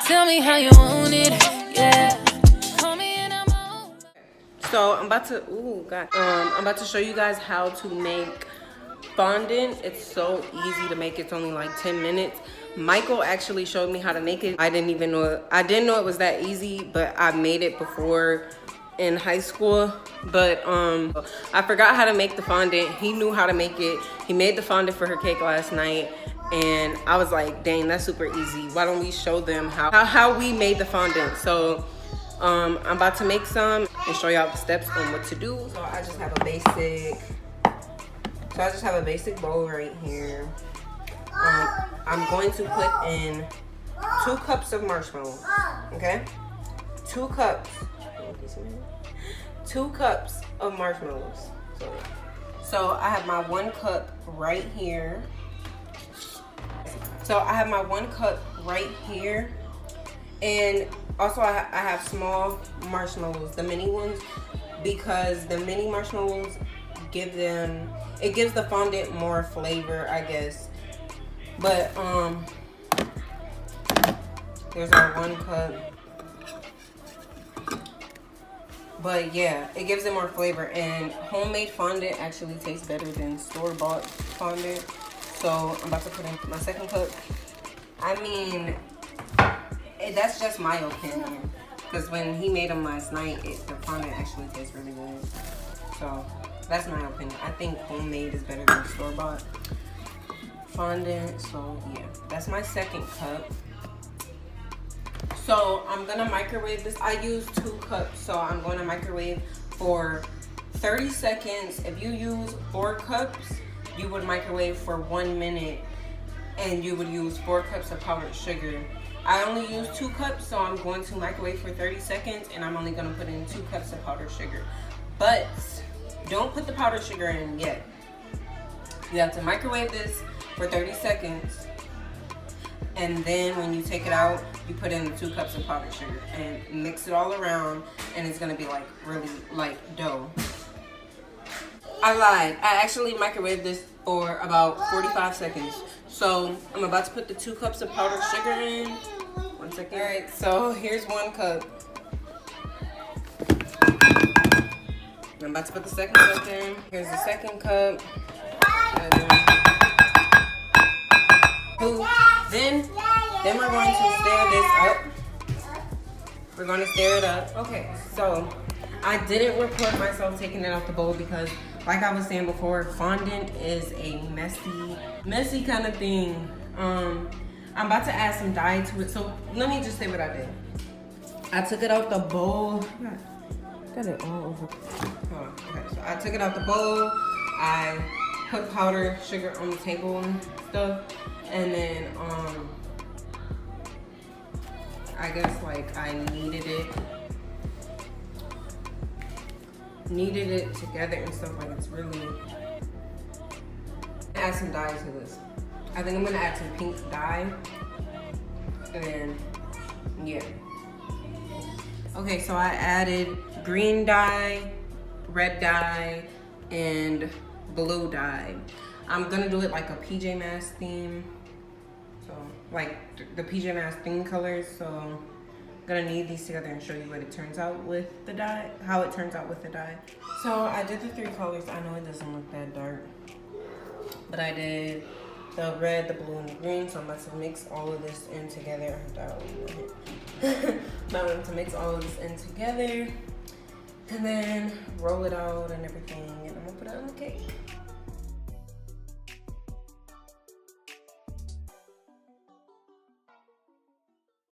Tell me how you want it, yeah. Call me and I'm on. So I'm about to, I'm about to show you guys how to make fondant. It's so easy to make. It's only like 10 minutes. Michael actually showed me how to make it. I didn't know it was that easy, but I made it before in high school. But I forgot how to make the fondant. He knew how to make it. He made the fondant for her cake last night, and I was like, dang, that's super easy. Why don't we show them how we made the fondant? So I'm about to make some and show y'all the steps on what to do. So I just have a basic bowl right here. I'm going to put in 2 cups of marshmallows, okay? 2 cups. 2 cups of marshmallows. So I have my 1 cup right here. And also I have small marshmallows, the mini ones, because the mini marshmallows gives the fondant more flavor, I guess. But there's our 1 cup. But yeah, it gives it more flavor, and homemade fondant actually tastes better than store-bought fondant. So I'm about to put in my 2nd cup. I mean, that's just my opinion, because when he made them last night, the fondant actually tastes really good. So that's my opinion. I think homemade is better than store-bought fondant. So yeah, that's my 2nd cup. So I'm gonna microwave this. I use 2 cups, so I'm going to microwave for 30 seconds. If you use 4 cups, you would microwave for 1 minute, and you would use 4 cups of powdered sugar. I only use 2 cups, so I'm going to microwave for 30 seconds, and I'm only gonna put in 2 cups of powdered sugar. But don't put the powdered sugar in yet. You have to microwave this for 30 seconds. And then when you take it out, you put in the 2 cups of powdered sugar and mix it all around, and it's gonna be like really light dough. I lied. I actually microwaved this for about 45 seconds. So I'm about to put the 2 cups of powdered sugar in. 1 second. All right, so here's 1 cup. I'm about to put the 2nd cup in. Here's the 2nd cup. Then we're going to stir this up. We're going to stir it up. Okay, so I didn't record myself taking it out the bowl because, like I was saying before, fondant is a messy kind of thing. I'm about to add some dye to it. So let me just say what I did. I took it out the bowl. Got it all over. Okay, so I took it out the bowl. I put powdered sugar on the table and stuff. And then, I guess like I kneaded it together and stuff. Like, it's really, add some dye to this. I think I'm gonna add some pink dye, and then yeah. Okay, so I added green dye, red dye, and blue dye. I'm gonna do it like a PJ Masks theme. So like the PJ Masks theme colors. So I'm gonna knead these together and show you what it turns out with the dye, how it turns out with the dye. So I did the 3 colors. I know it doesn't look that dark, but I did the red, the blue, and the green. So I'm about to mix all of this in together. I'm to mix all of this in together and then roll it out and everything, and I'm gonna put it on the cake.